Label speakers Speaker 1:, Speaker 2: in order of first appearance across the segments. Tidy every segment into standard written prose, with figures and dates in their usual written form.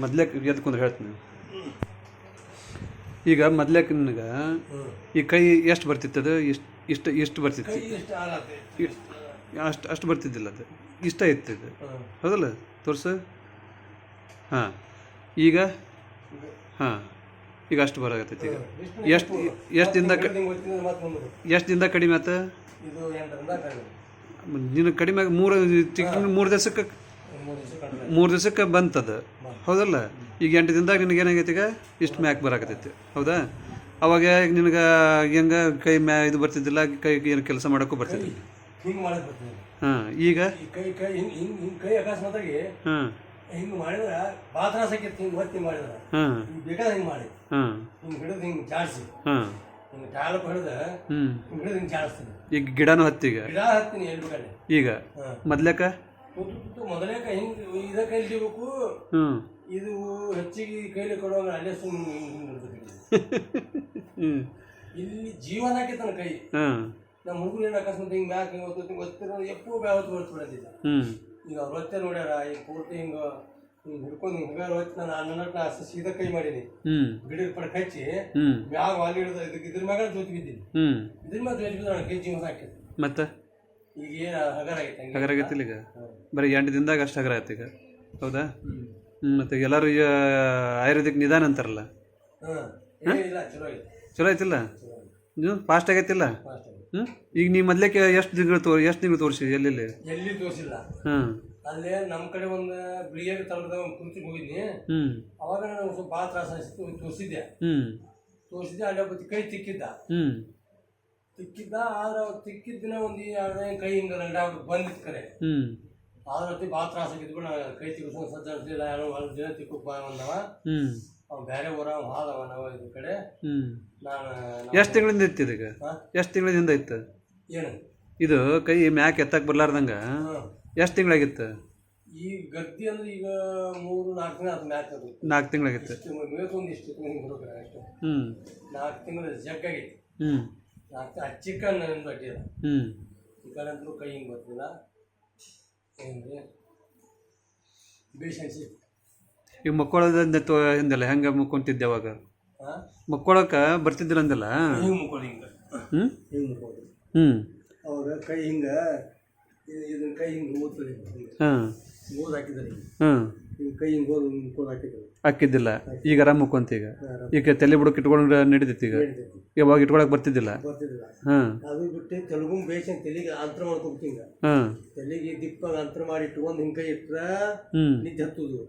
Speaker 1: ಮೊದ್ಲೇ ಎದ್ಕೊಂಡು ಹೇಳ್ತೀನಿ. ಈಗ ಮೊದ್ಲೇಕ ನಿನಗೆ ಈ ಕೈ ಎಷ್ಟು ಬರ್ತಿತ್ತು? ಇಷ್ಟು ಇಷ್ಟು ಇಷ್ಟು ಬರ್ತಿತ್ತು, ಅಷ್ಟು ಬರ್ತಿದ್ದಿಲ್ಲ. ಅದು ಇಷ್ಟ ಇತ್ತು ಇದು, ಹೌದಲ್ಲ? ತೋರ್ಸು. ಹಾಂ, ಈಗ ಹಾಂ, ಈಗ ಅಷ್ಟು ಬರಾಕತ್ತೈತಿ. ಈಗ ಎಷ್ಟು ದಿನದ ಕಡಿಮೆ ಆಯ್ತು ನಿನಗೆ? ಕಡಿಮೆ ಮೂರು ದಿವಸಕ್ಕೆ ಬಂತದು, ಹೌದಲ್ಲ? ಈಗ 8 ದಿನದಾಗ ನಿನಗೆ ಏನಾಗೈತಿ? ಈಗ ಇಷ್ಟು ಮ್ಯಾಕ್ ಬರಾಕತ್ತೈತಿ, ಹೌದಾ? ಅವಾಗ ನಿನಗೆ ಹೆಂಗೆ ಕೈ ಇದು ಬರ್ತಿದ್ದಿಲ್ಲ, ಕೈ ಏನು ಕೆಲಸ ಮಾಡೋಕ್ಕೂ ಬರ್ತಿದ್ದಿಲ್ಲ. ಹಾಂ, ಈಗ ಹಾಂ
Speaker 2: ಹಿಂಗೆ ಮಾಡಿದ್ರೆ ಭಾಳ ತ್ರಾಸ ಆಕೈತಿ. ಹಿಂಗೆ ಹೊತ್ತಿ ಮಾಡಿದ್ರೆ ಬೇಕಾದ್ರೆ ಹಿಂಗೆ ಮಾಡಿ ಹಿಂಗೆ ಹಿಡಿದು ಹಿಂಗೆ ಚಾಡಿಸಿ ಹಿಂಗೆ ಟಾಲಪ್ ಹಿಡಿದು ಹಿಂಗೆ ಹಿಡಿದು ಹಿಂಗೆ ಚಾಡಿಸ್ತೀನಿ.
Speaker 1: ಈಗ ಗಿಡನೂ ಹತ್ತೀಗ
Speaker 2: ಗಿಡ ಹತ್ತೀನಿ ಎಲ್ಲಿ ಬೇಕಾದ್ರೆ.
Speaker 1: ಈಗ ಮೊದ್ಲೇಕ
Speaker 2: ಮೊದಲೇಕ ಹಿಂಗೆ ಇದ ಕೈಲಿ ಹಿಡಿಬೇಕು. ಇದು ಹೆಚ್ಚಿಗೆ ಕೈಲಿ ಕೊಡುವಾಗ ಅಲ್ಲೇ ಸುಮ್ಮನೆ ಇಲ್ಲಿ ಜೀವನ ಹಾಕೈತನ ಕೈ. ನಮ್ಮ ಹುಡುಗರು ಏನು ಅಕಸ್ಮಾತ್ ಹಿಂಗೆ ಮ್ಯಾಕ್ ಹಿಂಗೆ ಒತ್ತಿರೋ ಎಪ್ಪು ಬ್ಯಾವತ್ತು ಬರ್ತಿಬಿಡತ್ತಿದ್ದ. ಈಗ ಅವ್ರು ಹೊತ್ತೆ ನೋಡ್ಯಾರ ಈಗ ಪೂರ್ತಿ ಹಿಂಗೆ ಹಿಂಗೆ ಹಿಡ್ಕೊಂಡು ಹಿಂಗೆ ಹೊತ್ತು ನಾನು ನನ್ನ ಸೀದಾ ಕೈ ಮಾಡೀನಿ. ಗಿಡದ ಪಡಕ್ ಹಚ್ಚಿ ಮ್ಯಾಗ ವಾಲಿ ಹಿಡಿದ ಇದ್ರ ಮ್ಯಾಗ ಜೋತಿ ಬಿದ್ದೀನಿ. ಇದ್ರ ಮ್ಯಾಗ ಜೋತಿ ಬಿದ್ದ ಕೈ ಜೀವನ ಹಾಕೈತಿ.
Speaker 1: ಮತ್ತೆ
Speaker 2: ಈಗ ಏನು ಹಗರ ಆಗೈತೆ?
Speaker 1: ಹಗರ ಆಗೈತಿಲ್ಲ. ಈಗ ಬರೀ 8 ದಿನದಾಗ ಅಷ್ಟು ಹಗರ ಆಯ್ತು ಈಗ, ಹೌದಾ? ಮತ್ತೆ ಎಲ್ಲರೂ ಆಯುರ್ವೇದಿಕ್ ನಿಧಾನ ಅಂತಾರಲ್ಲ, ಚಲೋ ಐತಿಲ್ಲ? ಫಾಸ್ಟ್ ಆಗೈತಿಲ್ಲ? ಈಗ ನೀ ಮೊದ್ಲೇಕೆ ಎಷ್ಟು ತಿಂಗಳು ತೋರಿಸಿ? ಎಲ್ಲಿ
Speaker 2: ತೋರಿಸಿಲ್ಲ. ಅಲ್ಲೇ ನಮ್ಮ ಕಡೆ ಒಂದು ಬಿಳಿಯಾಗ ತಳದ ಒಂದು ಕುರ್ಚಿಗೆ ಹೋಗಿದ್ನಿ. ಅವಾಗ ನನಗೆ ಸ್ವಲ್ಪ ಭಾಳ ತ್ರಾಸ ಅನಿಸ್ತು, ತೋರಿಸಿದ್ದೆ. ಅಲ್ಲೇ ಒಬ್ಬ ಕೈ ತಿಕ್ಕಿದ್ದ. ಆದ್ರೆ ಅವ್ರು ತಿಕ್ಕಿದ್ದಿನ ಒಂದು ಕೈ ಹಿಂಗೆ ಬಂದಿತ್ತು ಕರೆ. ಆದ್ರ ಹೊತ್ತಿಗೆ ಭಾಳ ತ್ರಾಸ ಆಗಿದ್ಬಿಟ್ಟು ನಾ ಕೈ ತಿಕ್ಕಿಸ್ಕೊಂಡು ಸಜ್ಜಾಡ್ತಿಲ್ಲ. ಯಾರೋ ಒಂದು ದಿನ ತಿಕ್ಕಕ್ಕೆ ಬಂದವ, ಅವ್ನು ಬೇರೆ ಊರ ಹಾದವ ನಾವು ಇದ್ರ ಕಡೆ. ನಾನು
Speaker 1: ಎಷ್ಟು ತಿಂಗಳಿಂದ ಇತ್ತು ಇದೀಗ? ಎಷ್ಟು ತಿಂಗಳಿಂದ ಇತ್ತು
Speaker 2: ಏನು
Speaker 1: ಇದು ಕೈ ಮ್ಯಾಕ್ ಎತ್ತಕ್ಕೆ ಬರ್ಲಾರ್ದಂಗ? ಎಷ್ಟು ತಿಂಗಳಾಗಿತ್ತು?
Speaker 2: ಈ ಗದ್ದಿ ಅಂದ್ರೆ ಈಗ 3-4 ತಿಂಗಳು ಅದು ಮ್ಯಾಕ್. ಅದು
Speaker 1: 4 ತಿಂಗಳಾಗಿತ್ತು.
Speaker 2: ಮೇಕೊಂದು ಇಷ್ಟು ಹಿಂಗೆ ಬರೋಕೆ ಅಷ್ಟು 4 ತಿಂಗಳು ಜಗ್ಗಾಗಿತ್ತು. 4 ಚಿಕನ್ ಎಂದು ಅಡ್ಡಿಲ್ಲ. ಚಿಕನ್ ಅಂತೂ ಕೈ ಹಿಂಗೆ ಬರ್ತಿಲ್ಲ. ಏನ್ರಿ ಬೇಷ್ ಅನ್ಸಿತ್ತು.
Speaker 1: ಈಗ ಮಕ್ಕಳದಿಂದ ಹಿಂದಲ್ಲ ಹೆಂಗೆ ಮುಕ್ಕೊಂತಿದ್ದೆ ಅವಾಗ? ಮಕ್ಕಳಕ್ಕೆ ಬರ್ತಿದ್ದಿಲ್ಲ ಅಂದಲ್ಲ?
Speaker 2: ಹಿಂಗೆ ಮುಕ್ಕೊಳ್ಳಿ ಹಿಂಗೆ ಹಿಂಗೆ ಮುಕ್ಕೊಳ್ಳಿ. ಅವಾಗ ಕೈ ಹಿಂಗೆ ಇದನ್ನ ಕೈ ಹಿಂಗೆ ಓದ್ತದೆ. ಓದ್ ಹಾಕಿದ್ದಾರೆ ಹಿಂಗೆ ಕೈ ಹಿಂಗೆ ಓದ್ ಮುಕ್ಕೊಂಡು
Speaker 1: ಹಾಕಿದ್ದಿಲ್ಲ. ಈಗ ಆರಾಮ್ ಮುಕ್ಕೊಂತ. ಈಗ ತಲೆ ಬುಡಕ್ಕೆ ಇಟ್ಕೊಂಡು ನಡೀತೈತಿ. ಈಗ ಯಾವಾಗ ಇಟ್ಕೊಳಕ್ ಬರ್ತಿದ್ದಿಲ್ಲ.
Speaker 2: ಅದು ಬಿಟ್ಟು ತೆಲುಗು ಬೇಷ್ ತಲೆಗೆ ಅಂತರ ಮಾಡ್ಕೊಬಿಟ್ಟು ತಲೆಗೆ ದಿಪ್ಪಾಗ ಅಂತರ ಮಾಡಿ ಇಟ್ಕೊಂಡು ಹಿಂಗೆ ಕೈ ಇಟ್ರ ನಿದ್ದೆ ಹತ್ತುದು.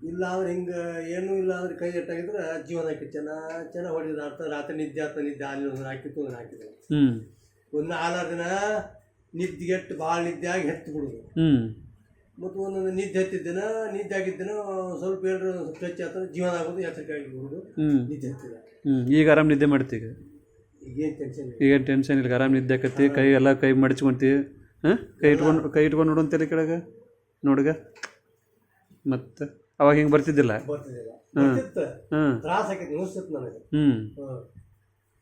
Speaker 2: ಇಲ್ಲ ಅಂದ್ರೆ ಹಿಂಗೆ ಏನೂ ಇಲ್ಲ ಅಂದ್ರೆ ಕೈ ಇಟ್ಟಾಗಿದ್ರೆ ಜೀವನ ಹಾಕಿ ಚೆನ್ನಾಗಿ ಹೊಡಿದ ಅರ್ಥ. ರಾತ್ರಿ ನಿದ್ದೆ ಅಲ್ಲಿ ಒಂದು ಹಾಕಿತ್ತು ಒಂದು ಹಾಕಿದ್ರು. ಒಂದು 4 ದಿನ ನಿದ್ದೆಗೆಟ್ಟು ಭಾಳ ನಿದ್ದೆ ಆಗಿ ಹೆತ್ತು ಬಿಡುದು. ಮತ್ತು ಒಂದೊಂದು ನಿದ್ದೆ ಹತ್ತಿದ್ದೇನ ನಿದ್ದೆ ಆಗಿದ್ದೇನ ಸ್ವಲ್ಪ ಏನಾರು ಟಚ್ ಆಗ್ತದೆ ಜೀವನ ಆಗೋದು ಎಚ್ಚರಿಕೆ ಆಗಿಬಿಡುದು. ನಿದ್ದೆ ಹತ್ತಿಲ್ಲ.
Speaker 1: ಈಗ ಆರಾಮ್ ನಿದ್ದೆ ಮಾಡ್ತೀವಿ.
Speaker 2: ಈಗೇನು ಟೆನ್ಷನ್ ಇಲ್ಲ.
Speaker 1: ಈಗೇನು ಟೆನ್ಷನ್ ಇಲ್ಲ. ಆರಾಮ್ ನಿದ್ದೆ ಆಕತಿ. ಕೈ ಎಲ್ಲ ಕೈ ಮಡಚ್ಕೊಂತೀವಿ. ಕೈ ಇಟ್ಕೊಂಡು ನೋಡಂತೇಳಿ ಕೆಳಗೆ ನೋಡ್ಗ. ಮತ್ತೆ ಅವಾಗ ಹಿಂಗೆ ಬರ್ತಿದ್ದಿಲ್ಲ.
Speaker 2: ತ್ರಾಸ ಆಕೈತಿ. ನುಸ್ತಿತ್ತು ನನಗೆ.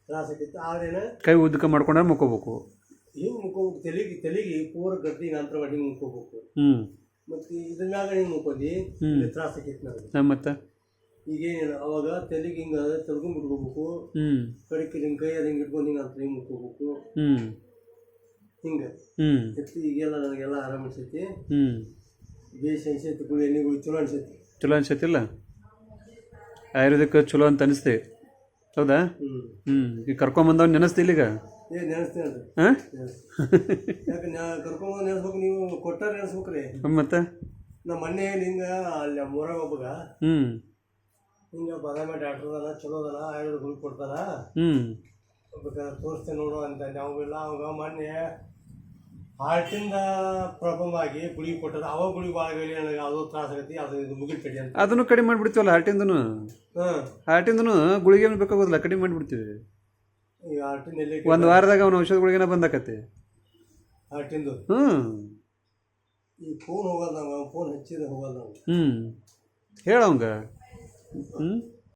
Speaker 2: ತ್ರಾಸ ಆಕೈತಿ. ಆದ್ರೇನ
Speaker 1: ಕೈ ಉದ್ದಕ ಮಾಡ್ಕೊಂಡ್ರೆ ಮುಕ್ಕೋಬೇಕು.
Speaker 2: ಹಿಂಗೆ ಮುಕ್ಕೋಬೇಕು. ತಲೆಗೆ ಪೂರ ಗದ್ದಿಗೆ ಅಂತರ ಮಾಡಿ ಹಿಂಗೆ ಮುಕ್ಕೋಬೇಕು. ಮತ್ತು ಇದ್ರ ಮ್ಯಾಗ ಹಿಂಗೆ ಮುಕ್ಕೋದಿ ತ್ರಾಸ ಆಕೈತಿ ನನಗೆ.
Speaker 1: ಮತ್ತೆ
Speaker 2: ಈಗೇನಿಲ್ಲ. ಅವಾಗ ತಲೆಗೆ ಹಿಂಗೆ ತೆಲ್ಗೊಂಡು ಬಿಟ್ಕೋಬೇಕು. ಕಡಿಕೆ ಹಿಂಗೆ ಕೈ ಅದು ಹಿಂಗೆ ಇಟ್ಕೊಂಡು ಹಿಂಗೆ ಅಂತ ಹಿಂಗೆ ಮುಕ್ಕೋಬೇಕು. ಹಿಂಗೆ ಎತ್ತಿ ಈಗೆಲ್ಲ ನನಗೆಲ್ಲ ಆರಾಮ ಅನ್ಸೈತಿ. ಬೇಷ್ ಅನ್ಸೈತಿ. ಗುಳಿ ಎಣ್ಣೆಗಳು ಚಲೋ ಅನ್ಸೈತಿ.
Speaker 1: ಚಲೋ ಅನ್ಸೈತಿಲ್ಲ? ಆಯುರ್ವೇದಿಕ್ ಚಲೋ ಅಂತ ಅನಿಸ್ತಿ, ಹೌದಾ? ಈಗ ಕರ್ಕೊಂಬಂದವ್ ನೆನೆಸ್ತಿಲ್ಲ? ಈಗ
Speaker 2: ನೆನೆಸ್ತೀನಿ ಅಲ್ರಿ. ಯಾಕೆ ಕರ್ಕೊಂಬಂದು ನೆನೆಸ್ಬೇಕು? ನೀವು ಕೊಟ್ಟಾರ ನೆನೆಸ್ಬೇಕ್ರಿ. ಮತ್ತೆ ನಮ್ಮ ಮೊನ್ನೆ ಹಿಂಗೆ ಅಲ್ಲಿ ಊರಾಗ ಒಬ್ಬಗ ಹಿಂಗೆ ಬಾದಾಮಿ ಡಾಕ್ಟರ್ ಅದಾನ, ಚಲೋ ಅದಾನ, ಆಯುರ್ವೇದ ಗುಳಿ ಕೊಡ್ತಾನ, ಬೇಕಾದ್ರೆ ತೋರಿಸ್ತೇನೆ ನೋಡು ಅಂತ. ಅವಾಗಿಲ್ಲ ಅವಾಗ ಮೊನ್ನೆ ಹಾರ್ಟಿಂದ ಪ್ರಾಬ್ಲಮ್ ಆಗಿ ಗುಳಿಗೆ ಕೊಟ್ಟದ. ಅವಾಗ ಗುಳಿಗೆ ಭಾಳ ಹೇಳಿ ನನಗೆ ಯಾವುದೋ ತ್ರಾಸ ಆಗೈತಿ, ಅದು ಇದು ಮುಗಿಲ್ ಕಡಿ ಅಂತ.
Speaker 1: ಅದನ್ನು ಕಡಿಮೆ ಮಾಡಿಬಿಡ್ತೀವಲ್ಲ ಹಾರ್ಟಿಂದನು ಗುಳಿಗೆ ಬೇಕಾಗೋದಿಲ್ಲ, ಕಡಿಮೆ ಮಾಡಿಬಿಡ್ತೀವಿ.
Speaker 2: ಈಗ ಹಾರ್ಟಿಂದ ಎಲ್ಲಿ
Speaker 1: ಒಂದು ವಾರದಾಗ ಅವನ ಔಷಧ ಗುಳಿಗೆನ ಬಂದಾಕತಿ
Speaker 2: ಹಾರ್ಟಿಂದು. ಈ ಫೋನ್ ಹೋಗಲ್ಲ ನಾವು, ಫೋನ್ ಹಚ್ಚಿದ್ರೆ ಹೋಗಲ್ಲ ನಾವು.
Speaker 1: ಹೇಳವಂಗ.